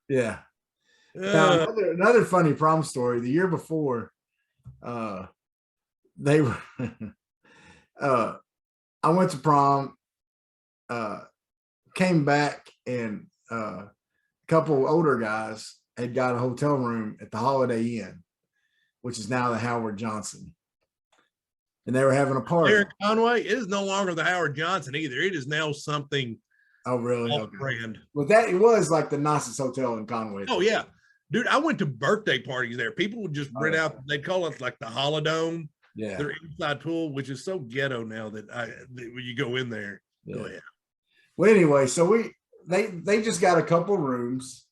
Yeah. Now, another funny prom story. The year before, they were. I went to prom. Came back, and a couple older guys had got a hotel room at the Holiday Inn, which is now the Howard Johnson. And they were having a party. Here in Conway, it is no longer the Howard Johnson either. It is now something. Oh, really? Okay. Brand. Well, it was like the nicest hotel in Conway. Oh, yeah. Dude, I went to birthday parties there. People would just rent out, they'd call it like the Holodome. Yeah. Their inside pool, which is so ghetto now that when you go in there. Yeah. Oh, yeah. Well, anyway, so they just got a couple rooms,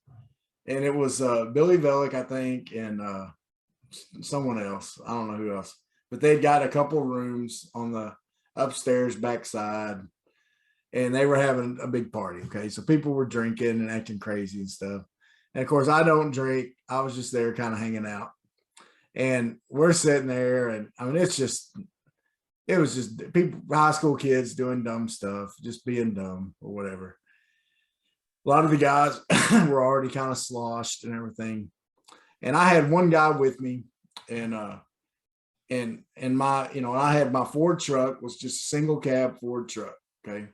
and it was Billy Velick, I think, and someone else. I don't know who else. But they'd got a couple rooms on the upstairs backside, and they were having a big party. Okay. So people were drinking and acting crazy and stuff. And of course, I don't drink. I was just there kind of hanging out. And we're sitting there, and I mean, it was just people, high school kids doing dumb stuff, just being dumb or whatever. A lot of the guys were already kind of sloshed and everything. And I had one guy with me, and my, I had my Ford truck, was just a single cab Ford truck. Okay.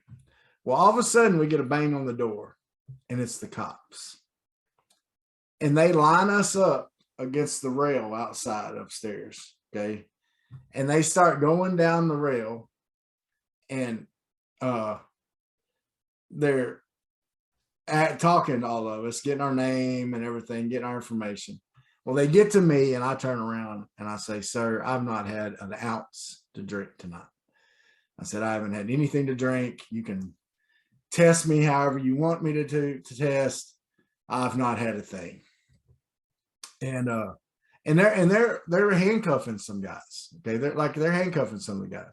Well, all of a sudden we get a bang on the door, and it's the cops. And they line us up against the rail outside upstairs. Okay. And they start going down the rail, and they're talking to all of us, getting our name and everything, getting our information. Well, they get to me, and I turn around and I say, "Sir, I've not had an ounce to drink tonight." I said, "I haven't had anything to drink. You can test me however you want me to test. I've not had a thing." And they're handcuffing some guys. Okay, they're handcuffing some of the guys.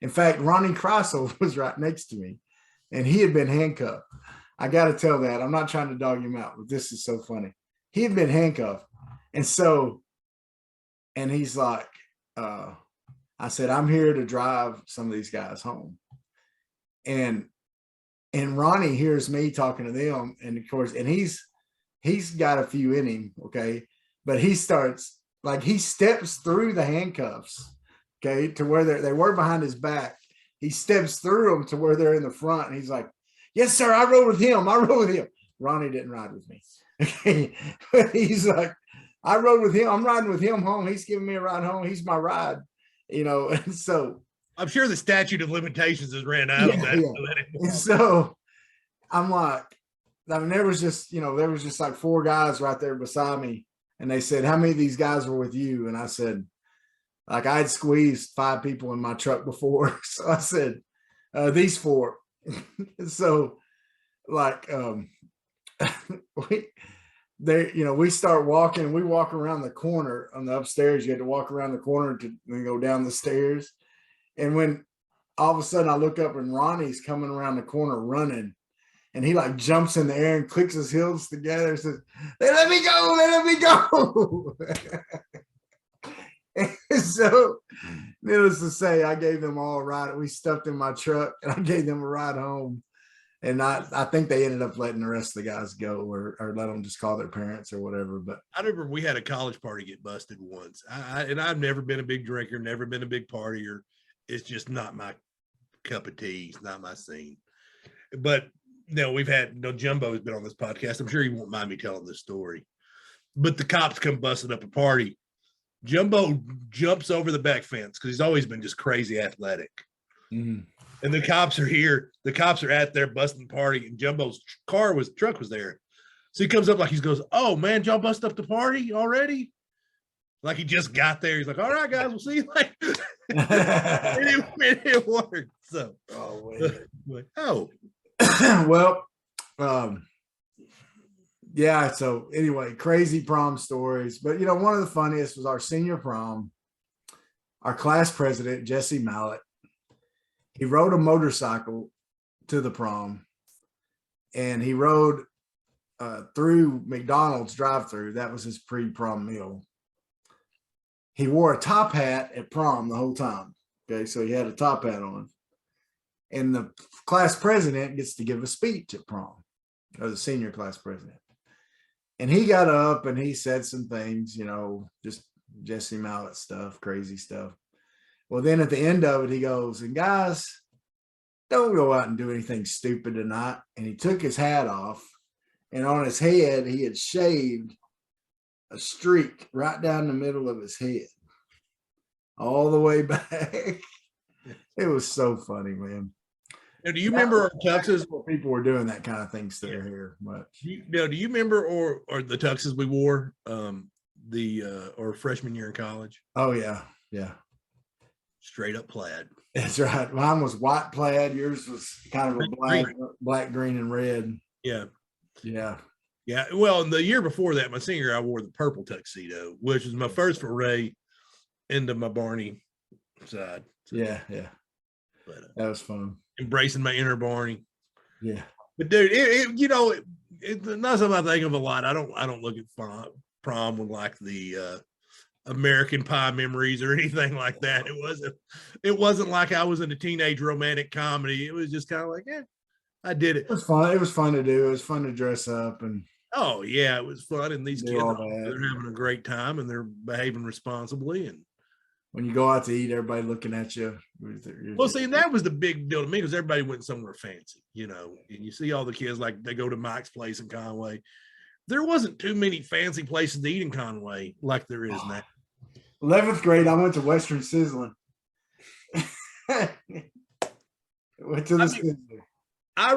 In fact, Ronnie Kreisel was right next to me, and he had been handcuffed. I got to tell that. I'm not trying to dog him out, but this is so funny. He had been handcuffed. And he's like, I said, "I'm here to drive some of these guys home." And Ronnie hears me talking to them. And of course, and he's got a few in him. Okay. But he steps through the handcuffs. Okay. To where they were behind his back. He steps through them to where they're in the front. And he's like, "Yes, sir. I rode with him. Ronnie didn't ride with me. Okay. But he's like, "I rode with him. I'm riding with him home. He's giving me a ride home. He's my ride." And so I'm sure the statute of limitations has ran out of that. Yeah. And so I'm like, I mean, there was just like four guys right there beside me. And they said, "How many of these guys were with you?" And I said, like, I had squeezed 5 people in my truck before. So I said, "These 4. So like, we start walking. We walk around the corner on the upstairs. You had to walk around the corner to go down the stairs. And when all of a sudden I look up, and Ronnie's coming around the corner running, and he like jumps in the air and clicks his heels together and says, "They let me go, they let me go." And so needless to say, I gave them all a ride. We stuffed in my truck, and I gave them a ride home. And I think they ended up letting the rest of the guys go, or let them just call their parents or whatever. But I remember we had a college party get busted once. I've never been a big drinker, never been a big partier. it's just not my cup of tea. It's not my scene. But no, we've had Jumbo has been on this podcast. I'm sure he won't mind me telling this story. But the cops come busting up a party. Jumbo jumps over the back fence because he's always been just crazy athletic. Mm. And the cops are here. The cops are at there busting the party, and Jumbo's truck was there. So he comes up like he goes, "Oh man, y'all bust up the party already?" Like he just got there. He's like, "All right, guys, we'll see you later." it worked. So, well, yeah. So anyway, crazy prom stories. But one of the funniest was our senior prom. Our class president, Jesse Mallett, he rode a motorcycle to the prom, and he rode through McDonald's drive-through. That was his pre-prom meal. He wore a top hat at prom the whole time. Okay, so he had a top hat on. And the class president gets to give a speech at prom, or the senior class president. And he got up and he said some things, just Jesse Mallett stuff, crazy stuff. Well, then at the end of it, he goes, "And guys, don't go out and do anything stupid tonight." And he took his hat off, and on his head, he had shaved a streak right down the middle of his head, all the way back. It was so funny, man. Now, do you remember tuxes? People were doing that kind of things to their hair much. Do you remember or the tuxes we wore or freshman year in college? Oh yeah, yeah. Straight up plaid. That's right. Mine was white plaid. Yours was kind of a black, green, and red. Yeah. Yeah. Yeah. Well, the year before that, my senior year, I wore the purple tuxedo, which was my first foray into my Barney side. So, yeah. But that was fun. Embracing my inner Barney. Yeah. But dude, it's not something I think of a lot. I don't look at prom with like the American Pie memories or anything like that. It wasn't like I was in a teenage romantic comedy. It was just kind of like, I did it. It was fun. It was fun to do. It was fun to dress up and. Oh yeah, it was fun. And these kids, they're having a great time and they're behaving responsibly. And when you go out to eat, everybody looking at you. Well, see, and that was the big deal to me because everybody went somewhere fancy, and you see all the kids like they go to Mike's place in Conway. There wasn't too many fancy places to eat in Conway like there is now. 11th grade, I went to Western Sizzling. Went to the Sizzler. I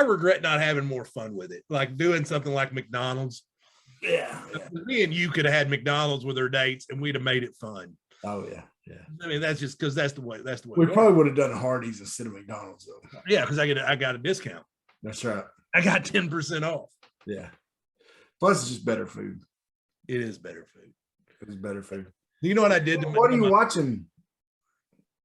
regret not having more fun with it, like doing something like McDonald's. Yeah. Me and you could have had McDonald's with our dates, and we'd have made it fun. Oh yeah. I mean, that's just because that's the way. We probably would have done Hardee's instead of McDonald's though. Yeah, because I got a discount. That's right. I got 10% off. Yeah. Plus, it's just better food. It is better food. It is better food. You know what I did? What are you watching?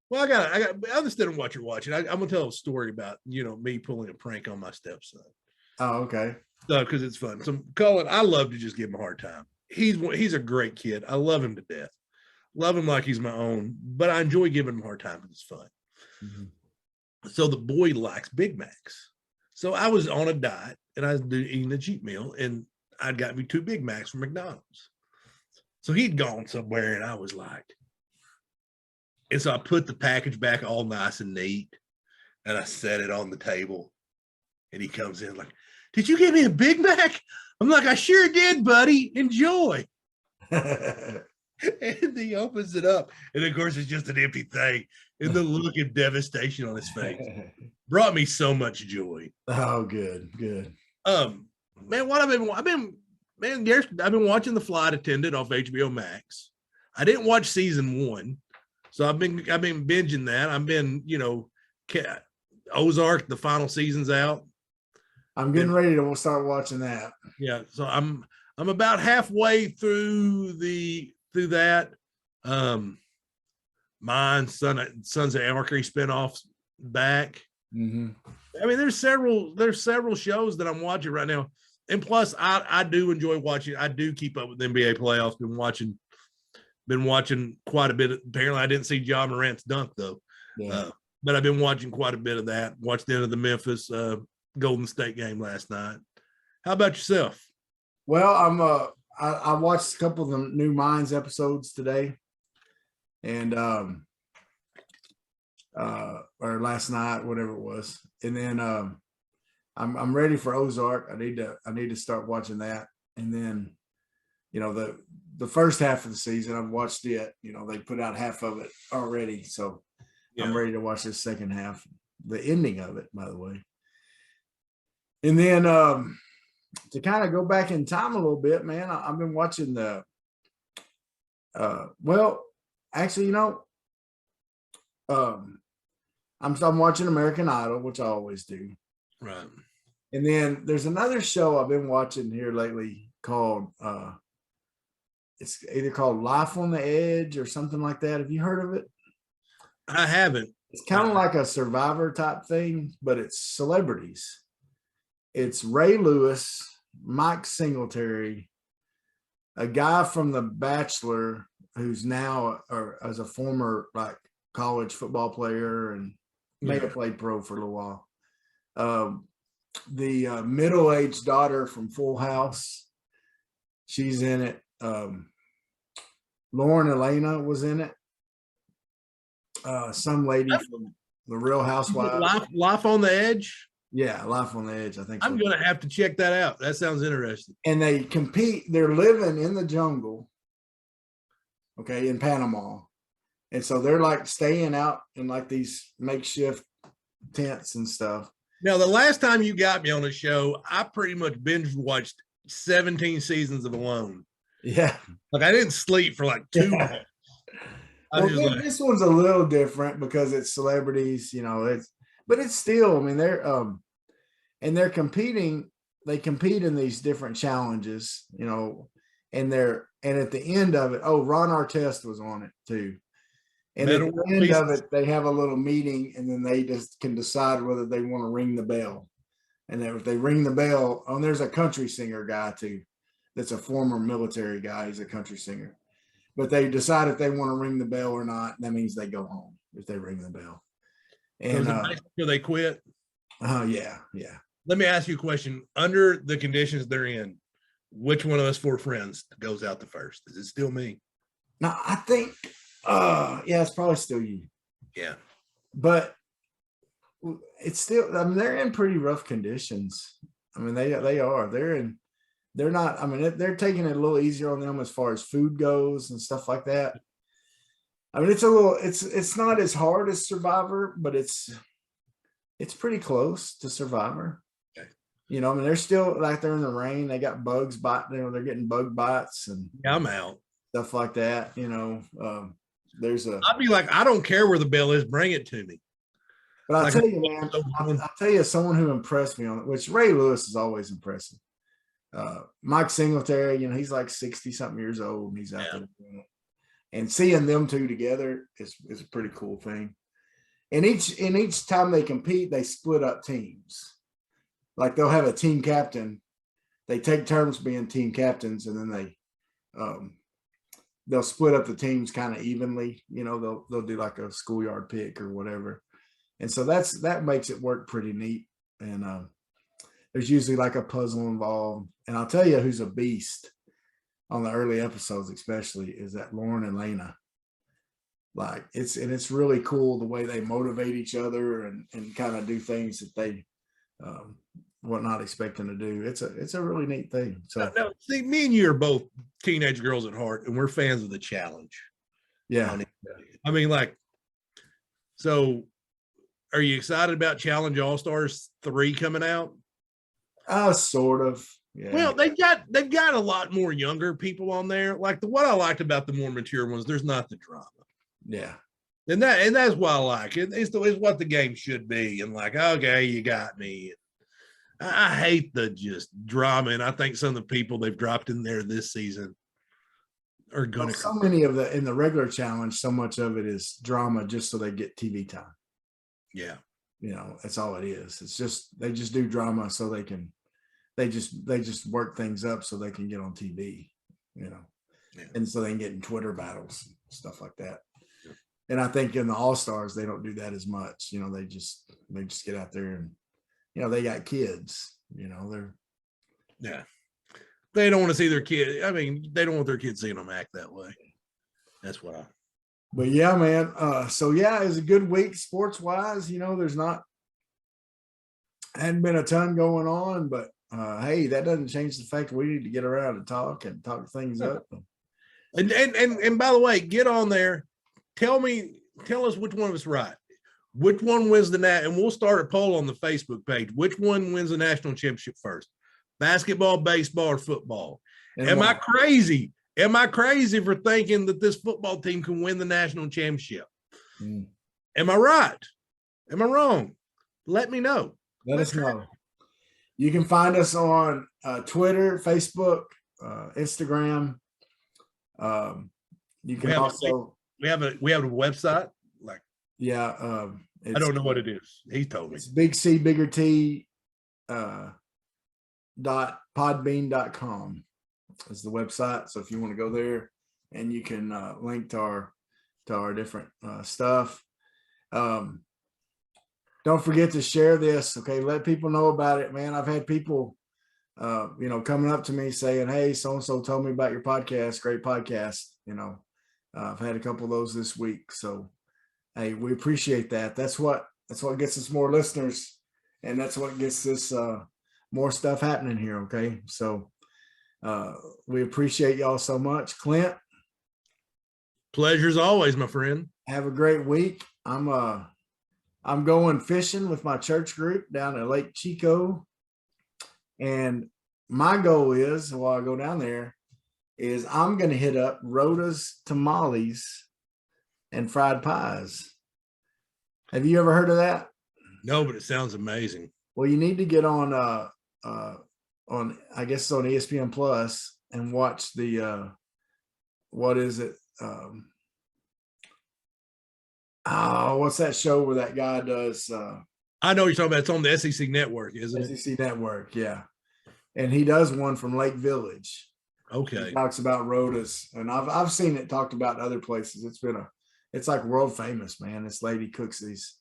Well, I got. I just didn't what you're watching. I'm gonna tell a story about me pulling a prank on my stepson. Oh, okay. So, because it's fun. So, Cullen, I love to just give him a hard time. He's a great kid. I love him to death. Love him like he's my own. But I enjoy giving him a hard time because it's fun. Mm-hmm. So the boy likes Big Macs. So I was on a diet and I was eating a cheat meal, and I'd got me 2 Big Macs from McDonald's. So he'd gone somewhere, and I was like, and so I put the package back all nice and neat, and I set it on the table, and he comes in like, "Did you get me a Big Mac?" I'm like, "I sure did, buddy. Enjoy." And he opens it up, and of course it's just an empty thing. And the look of devastation on his face brought me so much joy. Oh, good. Man, what I've been watching The Flight Attendant off HBO Max. I didn't watch season 1, so I've been binging that. I've been, Ozark, the final season's out. I'm getting ready to start watching that. Yeah, so I'm about halfway through that. Mine, Sons of Anarchy spinoffs back. Mm-hmm. I mean, there's several shows that I'm watching right now, and plus I do enjoy watching. I do keep up with the NBA playoffs. Been watching quite a bit. Apparently, I didn't see Ja Morant's dunk though. Yeah. But I've been watching quite a bit of that. Watched the end of the Memphis Golden State game last night. How about yourself? Well, I watched a couple of the new Minds episodes today, and or last night, whatever it was. And then I'm ready for Ozark. I need to start watching that. And then, the first half of the season, I've watched it. They put out half of it already, so I'm ready to watch this second half, the ending of it, by the way. And then to kind of go back in time a little bit, man, I've been watching the. Well, actually, I'm watching American Idol, which I always do. Right. And then there's another show I've been watching here lately called it's either called Life on the Edge or something like that. Have you heard of it? I haven't. It's kind of like a Survivor type thing, but it's celebrities. It's Ray Lewis, Mike Singletary, a guy from The Bachelor who's now as a former college football player and may have played pro for a little while. The middle-aged daughter from Full House, she's in it. Lauren Elena was in it. Some lady from The Real Housewives. Life on the Edge? Yeah, Life on the Edge, I think. I'm going to have to check that out. That sounds interesting. And they compete. They're living in the jungle, okay, in Panama. And so they're staying out in these makeshift tents and stuff. Now, the last time you got me on a show, I pretty much binge watched 17 seasons of Alone. Yeah. I didn't sleep for 2 months. Well, this one's a little different because it's celebrities, but it's still, they're competing. They compete in these different challenges, and at the end of it, Ron Artest was on it too. And at the end of it, they have a little meeting, and then they just can decide whether they want to ring the bell. And then if they ring the bell, there's a country singer guy too. That's a former military guy. He's a country singer. But they decide if they want to ring the bell or not. That means they go home if they ring the bell. And so they quit. Yeah. Let me ask you a question. Under the conditions they're in, which one of us 4 friends goes out the first? Is it still me? No, I think, it's probably still you. Yeah. But it's still, they're in pretty rough conditions. They are. They're not, they're taking it a little easier on them as far as food goes and stuff like that. It's not as hard as Survivor, but it's pretty close to Survivor. Okay. They're still they're in the rain. They got bugs biting, they're getting bug bites and I'm out. Stuff like that. I'd be like, I don't care where the bell is, bring it to me. But I'll tell you, man, I'll tell you someone who impressed me on it, which Ray Lewis is always impressive. Mike Singletary, he's 60 something years old and he's out there doing it. And seeing them two together is a pretty cool thing. And each time they compete, they split up teams. They'll have a team captain. They take turns being team captains, and then they'll split up the teams kind of evenly. They'll do a schoolyard pick or whatever. And so that makes it work pretty neat. And there's usually a puzzle involved. And I'll tell you who's a beast on the early episodes, especially, is that Lauren and Lena. It's really cool the way they motivate each other and kind of do things that they were not expecting to do. It's a really neat thing. So now, see, me and you are both teenage girls at heart, and we're fans of the challenge. Yeah. So are you excited about Challenge All-Stars 3 coming out? Sort of. Yeah. Well, they've got a lot more younger people on there. What I liked about the more mature ones, there's not the drama. Yeah. And that's what I like. It's what the game should be. And okay, you got me. I hate the just drama, and I think some of the people they've dropped in there this season are going to. So many of in the regular challenge, so much of it is drama just so they get TV time. Yeah. That's all it is. It's just they just do drama so they can. They just work things up so they can get on TV. And so they can get in Twitter battles, stuff like that. Yeah. And I think in the All-Stars, they don't do that as much. They just get out there and, they got kids, they're. Yeah. They don't want to see their kid. They don't want their kids seeing them act that way. That's what But yeah, man. So yeah, it was a good week sports wise. Hadn't been a ton going on, but hey, that doesn't change the fact that we need to get around and talk things up. And by the way, get on there. Tell us which one was right. Which one wins and we'll start a poll on the Facebook page. Which one wins the national championship first? Basketball, baseball, or football? Am I crazy? Am I crazy for thinking that this football team can win the national championship? Am I right? Am I wrong? Let me know. Let us know. You can find us on Twitter, Facebook, Instagram. You can we have a website. Yeah. I don't know what it is. He told me. It's Big C Bigger T .podbean.com is the website. So if you want to go there, and you can link to our different stuff. Don't forget to share this. Okay. Let people know about it, man. I've had people, coming up to me saying, hey, so-and-so told me about your podcast. Great podcast. I've had a couple of those this week. So, hey, we appreciate that. That's what gets us more listeners, and that's what gets us more stuff happening here. Okay. So we appreciate y'all so much. Clint. Pleasure's always, my friend. Have a great week. I'm going fishing with my church group down at Lake Chico. And my goal is, while I go down there, is I'm going to hit up Rhoda's Tamales and Fried Pies. Have you ever heard of that? No, but it sounds amazing. Well, you need to get on I guess it's on ESPN Plus and watch the what is it? What's that show where that guy does? I know what you're talking about. It's on the SEC Network, isn't it? SEC Network, yeah. And he does one from Lake Village. Okay. He talks about Rhoda's, and I've seen it talked about in other places. It's like world famous, man. This lady cooks these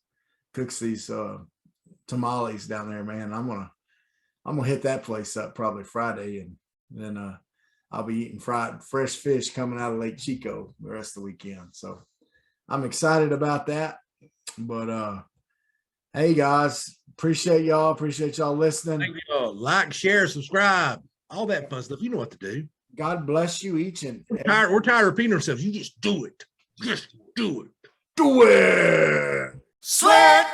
tamales down there, man. I'm gonna hit that place up probably Friday, and then I'll be eating fresh fish coming out of Lake Chico the rest of the weekend. So I'm excited about that. But hey guys, appreciate y'all listening. Thank you all. Like, share, subscribe, all that fun stuff. You know what to do. God bless you each and we're tired of repeating ourselves. You just do it. Just do it. Do it. Sweat,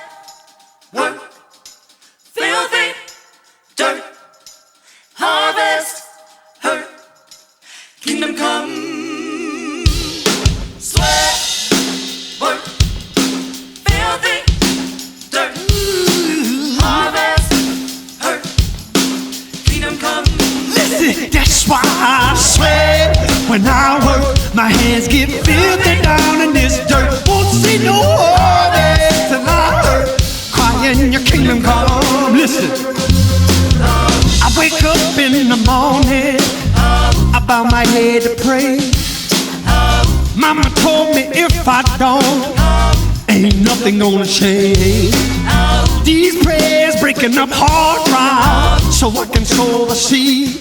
work, filthy, dirt, harvest, hurt, kingdom come. Sweat, work, filthy, dirt, harvest, hurt, kingdom come. Listen, that's why I sweat when I work. My hands get filthy down in this dirt. Won't see no harvest till I hurt. Crying your kingdom come. Listen, I wake up in the morning, I bow my head to pray. Mama told me if I don't, ain't nothing gonna change. These prayers breaking up hard ground so I can sow the seed.